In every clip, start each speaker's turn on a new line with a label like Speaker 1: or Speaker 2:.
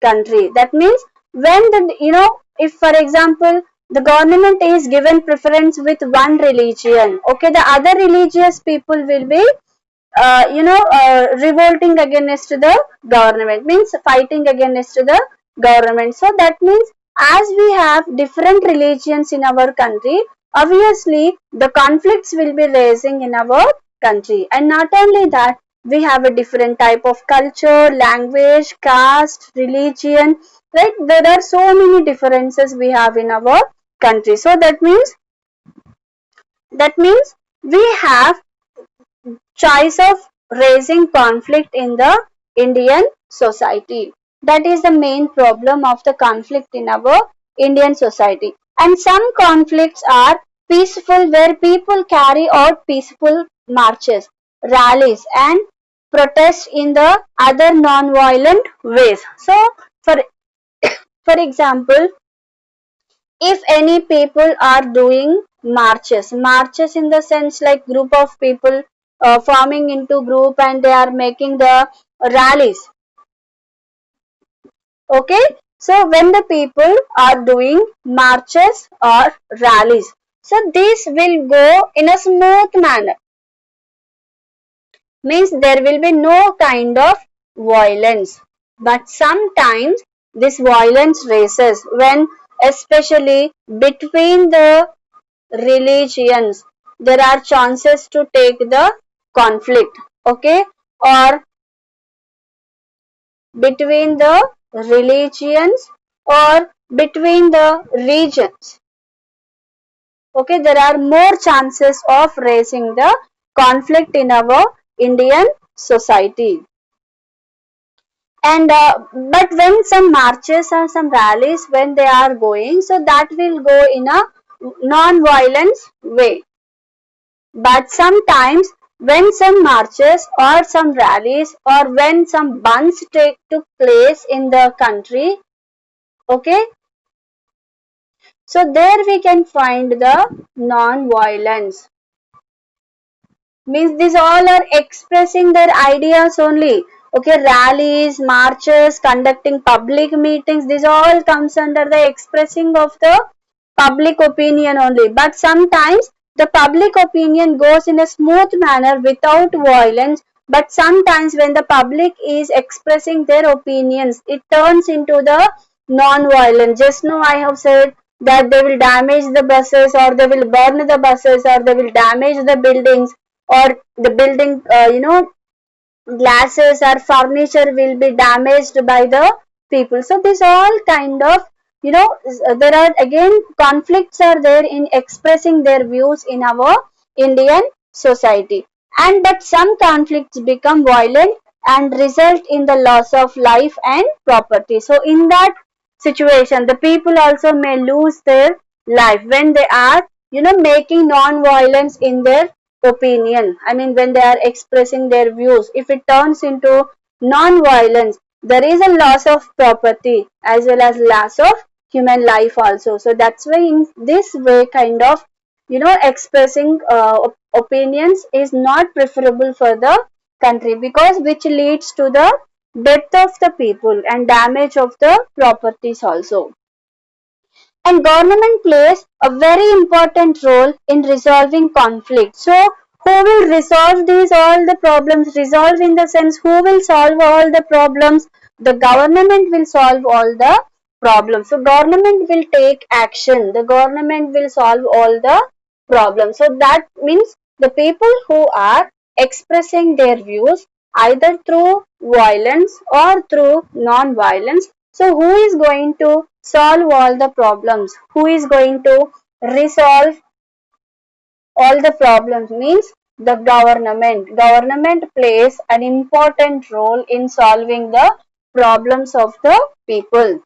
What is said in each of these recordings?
Speaker 1: country. That means when if for example the government is given preference with one religion, okay, the other religious people will be revolting against the government, means fighting against the government. So that means as we have different religions in our country, obviously the conflicts will be raising in our country. And not only that, we have a different type of culture, language, caste, religion, right? There are so many differences we have in our country. So that means we have choice of raising conflict in the Indian society. That is the main problem of the conflict in our Indian society. And some conflicts are peaceful, where people carry out peaceful marches, rallies, and protests in the other non-violent ways. So, for for example, if any people are doing marches in the sense like group of people forming into group and they are making the rallies, okay. So when the people are doing marches or rallies, so this will go in a smooth manner, means there will be no kind of violence. But sometimes this violence races when, especially between the religions, there are chances to take the conflict, okay, or between the religions or between the regions, okay, there are more chances of raising the conflict in our Indian society. And but when some marches or some rallies when they are going, so that will go in a non-violence way. But sometimes when some marches or some rallies or when some bunds took place in the country, okay, so there we can find the non-violence. Means these all are expressing their ideas only. Okay, rallies, marches, conducting public meetings, this all comes under the expressing of the public opinion only. But sometimes the public opinion goes in a smooth manner without violence. But sometimes when the public is expressing their opinions, it turns into the non-violent. Just now I have said that they will damage the buses or they will burn the buses or they will damage the buildings, or the building glasses or furniture will be damaged by the people. So this all kind of, there are again conflicts are there in expressing their views in our Indian society. And but some conflicts become violent and result in the loss of life and property. So in that situation, the people also may lose their life when they are making non-violence in their opinion. I mean, when they are expressing their views, if it turns into non-violence, there is a loss of property as well as loss of human life also. So that's why in this way kind of expressing opinions is not preferable for the country, because which leads to the death of the people and damage of the properties also. And government plays a very important role in resolving conflict. So who will resolve these all the problems? Resolve in the sense, who will solve all the problems? The government will solve all the problems. So government will take action. The government will solve all the problems. So that means the people who are expressing their views either through violence or through non-violence, so who is going to solve all the problems? Who is going to resolve all the problems? Means the government. Government plays an important role in solving the problems of the people.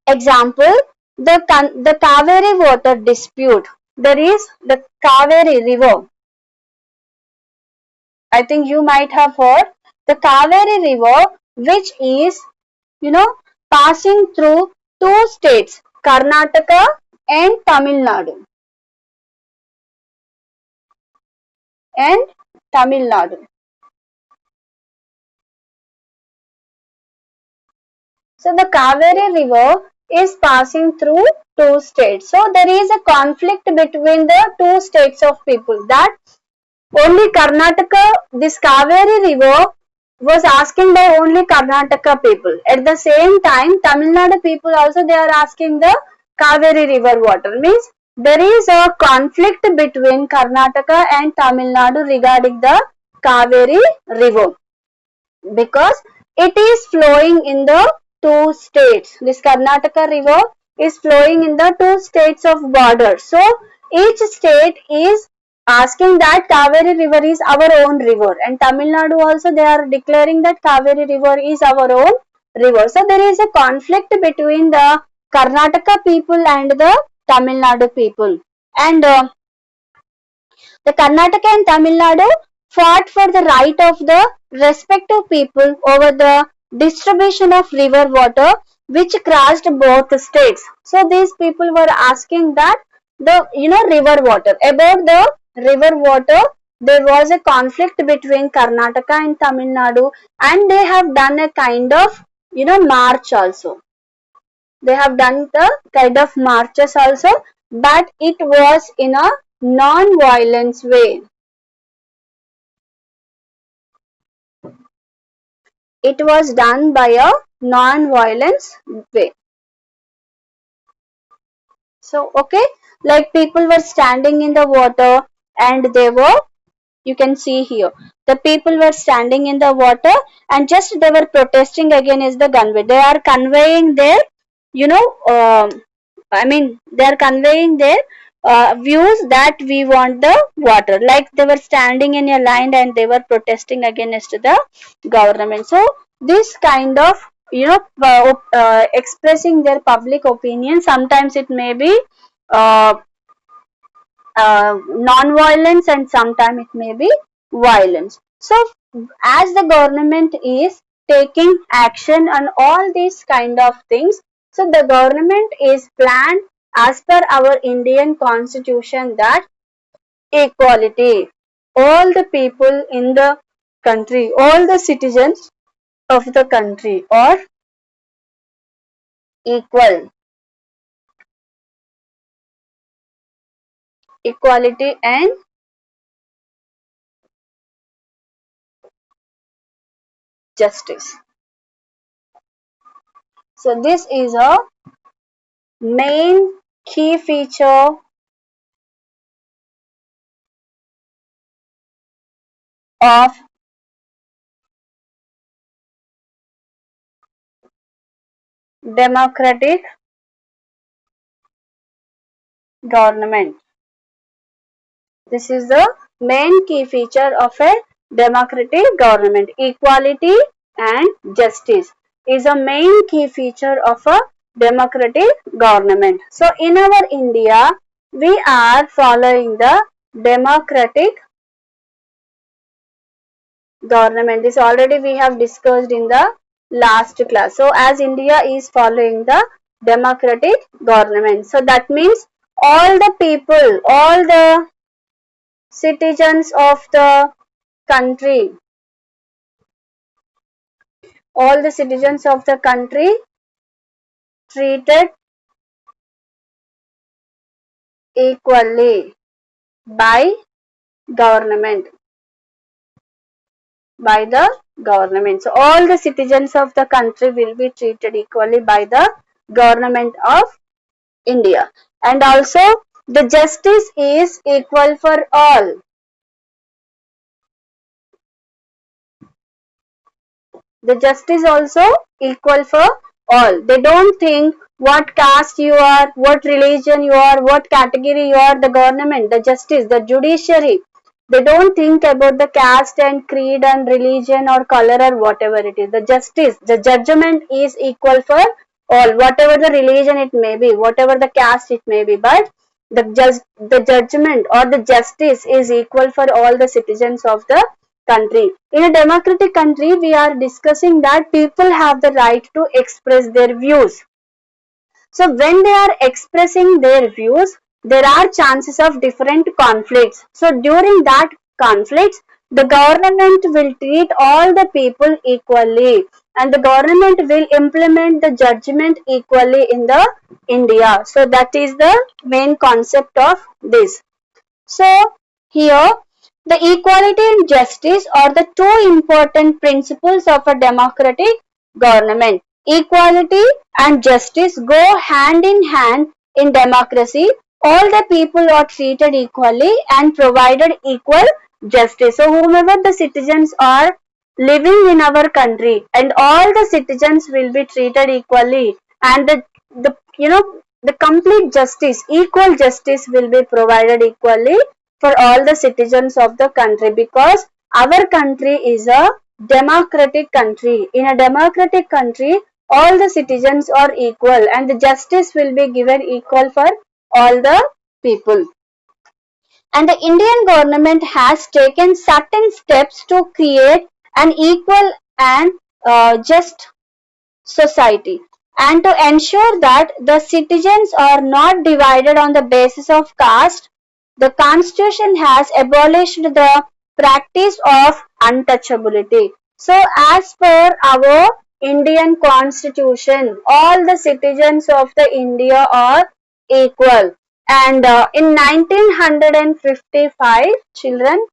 Speaker 1: Example, the Kaveri water dispute. There is the Kaveri river. I think you might have heard the Kaveri river, which is you know passing through two states, Karnataka and Tamil Nadu. And Tamil Nadu. So the Kaveri river is passing through two states. So there is a conflict between the two states of people, that only Karnataka, this Kaveri river was asking by only Karnataka people. At the same time, Tamil Nadu people also, they are asking the Kaveri river water. Means there is a conflict between Karnataka and Tamil Nadu regarding the Kaveri river, because it is flowing in the two states. This Karnataka river is flowing in the two states of border. So each state is asking that Kaveri river is our own river, and Tamil Nadu also, they are declaring that Kaveri river is our own river. So there is a conflict between the Karnataka people and the Tamil Nadu people, and the Karnataka and Tamil Nadu fought for the right of the respective people over the distribution of river water which crossed both states. So these people were asking that the river water, about the river water, there was a conflict between Karnataka and Tamil Nadu, and they have done a kind of march also. They have done the kind of marches also, but it was in a non-violence way. It was done by a non-violence way. So, okay, like people were standing in the water, and they were, you can see here, the people were standing in the water, and just they were protesting against the gunway. They are conveying their, you know, they are conveying their views that we want the water. Like they were standing in a line and they were protesting against the government. So this kind of expressing their public opinion, sometimes it may be uh, non-violence, and sometimes it may be violence. So as the government is taking action on all these kind of things, so the government is planned as per our Indian constitution that equality, all the people in the country, all the citizens of the country are equal. Equality and justice. So this is a main key feature of democratic government. This is the main key feature of a democratic government. Equality and justice is a main key feature of a democratic government. So in our India, we are following the democratic government. This already we have discussed in the last class. So as India is following the democratic government, so that means all the people, all the citizens of the country, all the citizens of the country treated equally by government, by the government. So all the citizens of the country will be treated equally by the government of India. And also the justice is equal for all. The justice also equal for all. They don't think what caste you are, what religion you are, what category you are. The government, the justice, the judiciary, they don't think about the caste and creed and religion or color or whatever it is. The justice, the judgment is equal for all, whatever the religion it may be, whatever the caste it may be, but the judgment or the justice is equal for all the citizens of the country. In a democratic country, we are discussing that people have the right to express their views. So when they are expressing their views, there are chances of different conflicts. So during that conflicts, The government will treat all the people equally, and the government will implement the judgment equally in the India. So that is the main concept of this. So here the equality and justice are the two important principles of a democratic government. Equality and justice go hand in hand in democracy. All the people are treated equally and provided equal justice. So whomever the citizens are living in our country, and all the citizens will be treated equally, and the the complete justice, equal justice will be provided equally for all the citizens of the country, because our country is a democratic country. In a democratic country, all the citizens are equal, and the justice will be given equal for all the people. And the Indian government has taken certain steps to create an equal and just society, and to ensure that the citizens are not divided on the basis of caste. The constitution has abolished the practice of untouchability. So as per our Indian constitution, all the citizens of the India are equal. And in 1955, children,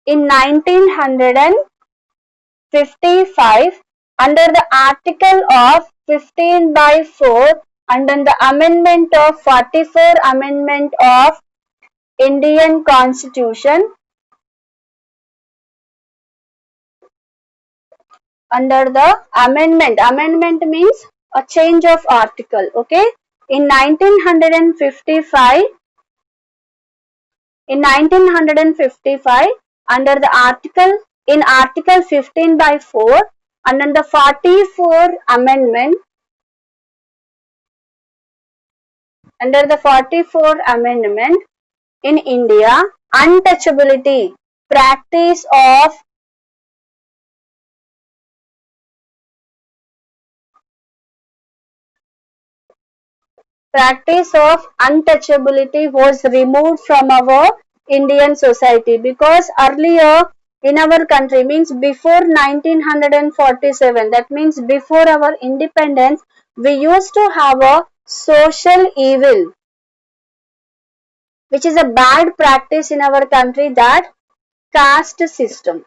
Speaker 1: in 1955, under the article of 15 by 4, under the amendment of 44 amendment of Indian Constitution, under the amendment means a change of article, okay. In 1955, under the article, in article 15 by 4, under the 44 amendment, under the 44 amendment in India, untouchability, practice of untouchability was removed from our Indian society, because earlier in our country, means before 1947, that means before our independence, we used to have a social evil, which is a bad practice in our country, that caste system.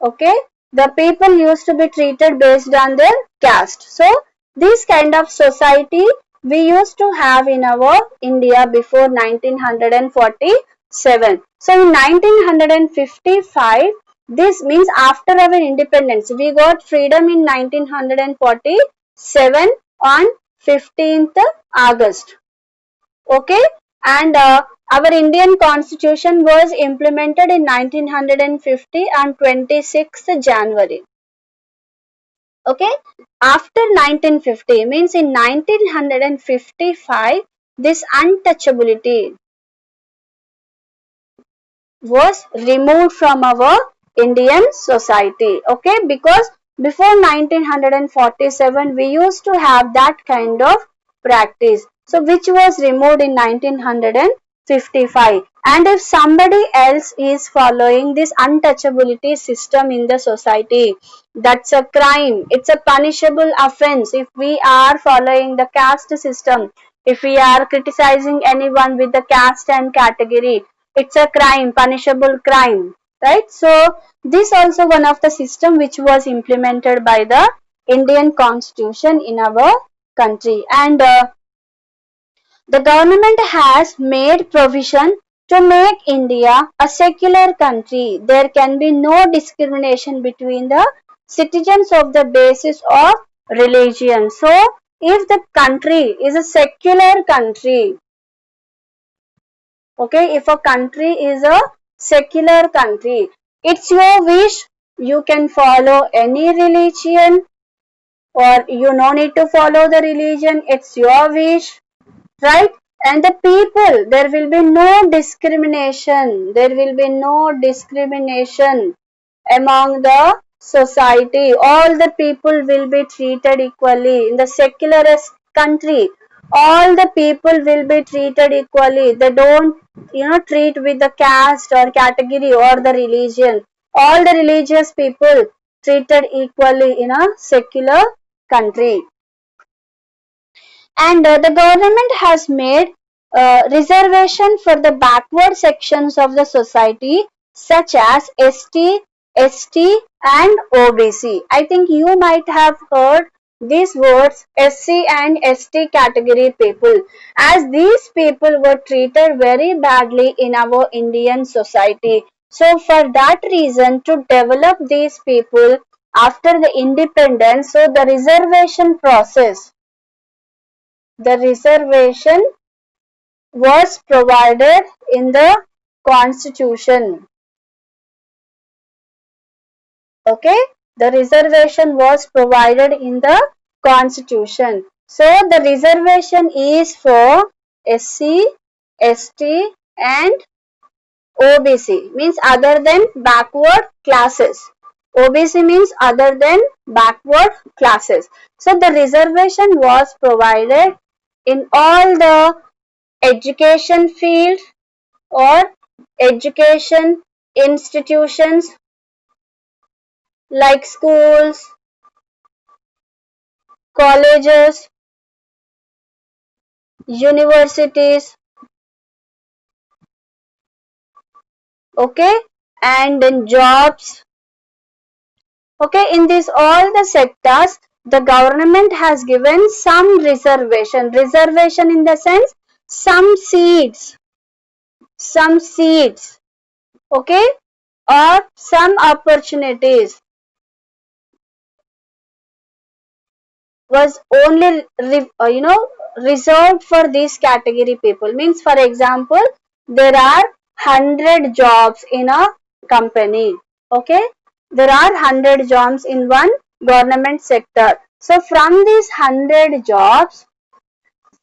Speaker 1: Okay, the people used to be treated based on their caste. So this kind of society we used to have in our India before 1947. So in 1955, this means after our independence, we got freedom in 1947 on 15th August. Okay, and our Indian constitution was implemented in 1950 on 26th January. Okay, after 1950, means in 1955, this untouchability was removed from our Indian society. Okay, because before 1947, we used to have that kind of practice, so which was removed in 1955. And if somebody else is following this untouchability system in the society, that's a crime. It's a punishable offense. If we are following the caste system, if we are criticizing anyone with the caste and category, it's a crime, punishable crime, right? So this also one of the system which was implemented by the Indian constitution in our country. And the government has made provision to make India a secular country. There can be no discrimination between the citizens of the basis of religion. So if the country is a secular country, okay, if a country is a secular country, it's your wish, you can follow any religion, or you no need to follow the religion, it's your wish, right? And the people, there will be no discrimination, among the society. All the people will be treated equally in the secularist country. all the people will be treated equally. They don't, treat with the caste or category or the religion. All the religious people treated equally in a secular country. And the government has made reservation for the backward sections of the society such as ST, ST and OBC. I think you might have heard these words SC and ST category people, as these people were treated very badly in our Indian society. So for that reason, to develop these people after the independence, so the reservation was provided in the constitution. Okay, the reservation was provided in the constitution. So the reservation is for SC, ST and OBC, means other than backward classes. OBC means other than backward classes. So the reservation was provided in all the education field or education institutions like schools, colleges, universities, okay, and in jobs. Okay, in this all the sectors, the government has given some reservation. Reservation in the sense some seats, okay, or some opportunities was only reserved for this category people. Means, for example, there are 100 jobs in a company. Okay, there are 100 jobs in one government sector. So from these 100 jobs,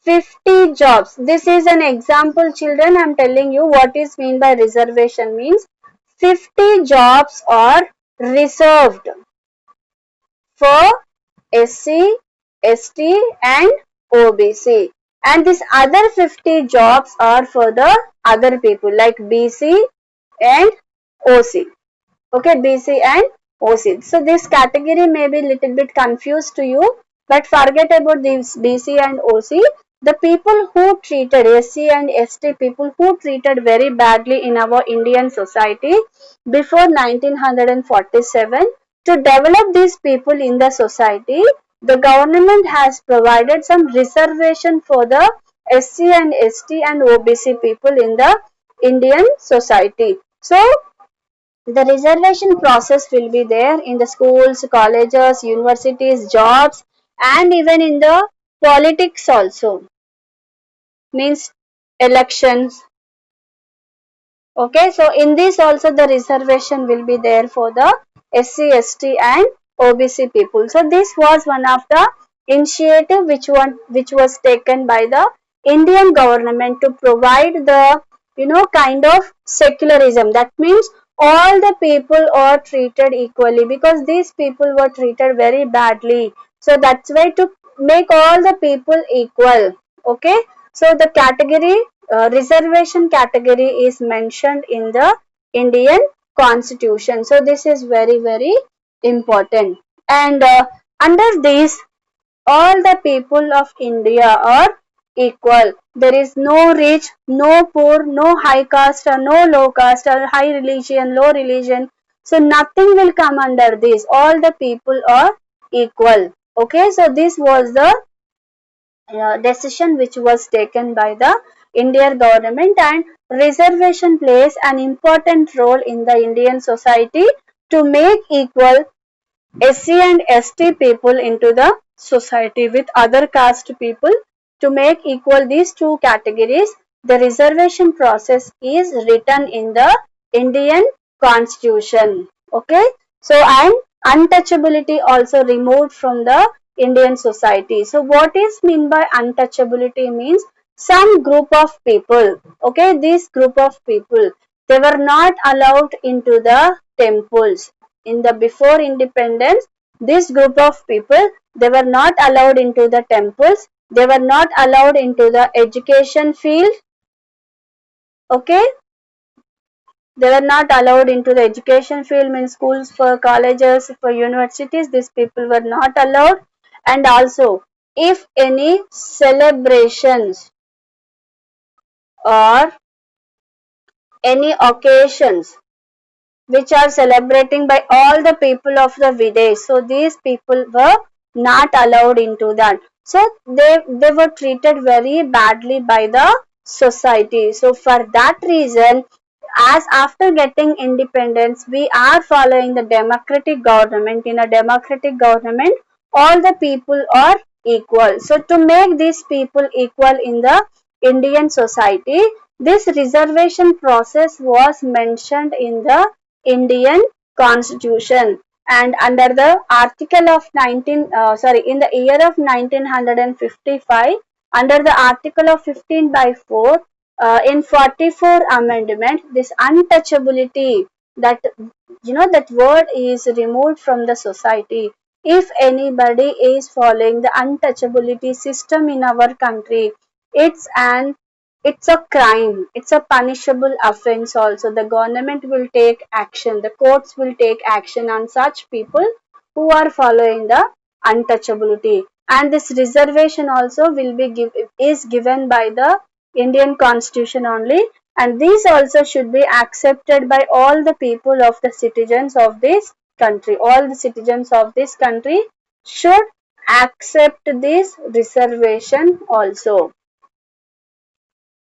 Speaker 1: 50 jobs. This is an example, children. I'm telling you what is mean by reservation. Means 50 jobs are reserved for SC, ST and OBC, and these other 50 jobs are for the other people like BC and OC. Okay, BC and OC. So this category may be little bit confused to you, but forget about these BC and OC. The people who treated SC and ST people who treated very badly in our Indian society before 1947, to develop these people in the society, the government has provided some reservation for the SC and ST and OBC people in the Indian society. So the reservation process will be there in the schools, colleges, universities, jobs, and even in the politics also. Means elections. Okay, so in this also the reservation will be there for the SC, ST and OBC people. So this was one of the initiative which was taken by the Indian government to provide the kind of secularism. That means all the people are treated equally, because these people were treated very badly. So that's why to make all the people equal. Okay, so the category reservation category is mentioned in the Indian constitution. So this is very very important. And under this, all the people of India are equal. There is no rich, no poor, no high caste or no low caste or high religion, low religion. So nothing will come under this. All the people are equal. Okay, so this was the decision which was taken by the Indian government, and reservation plays an important role in the Indian society to make equal SC and ST people into the society with other caste people. To make equal these two categories, the reservation process is written in the Indian constitution. Okay, so and untouchability also removed from the Indian society. So what is mean by untouchability? Means some group of people, okay, this group of people, they were not allowed into the temples. In the before independence, this group of people, they were not allowed into the temples. They were not allowed into the education field. Okay, they were not allowed into the education field, means schools, for colleges, for universities. These people were not allowed. And also, if any celebrations or any occasions which are celebrating by all the people of the village, so these people were not allowed into that. So they were treated very badly by the society. So for that reason, as after getting independence, we are following the democratic government. In a democratic government, all the people are equal. So to make these people equal in the Indian society, this reservation process was mentioned in the Indian Constitution. And under the article of in the year of 1955, under the article of 15 by 4, in 44 amendment, this untouchability, that that word is removed from the society. If anybody is following the untouchability system in our country, it's an it's a crime, it's a punishable offense. Also, the government will take action, the courts will take action on such people who are following the untouchability. And this reservation also will be is given by the Indian Constitution only, and these also should be accepted by all the people of the citizens of this country. All the citizens of this country should accept this reservation also.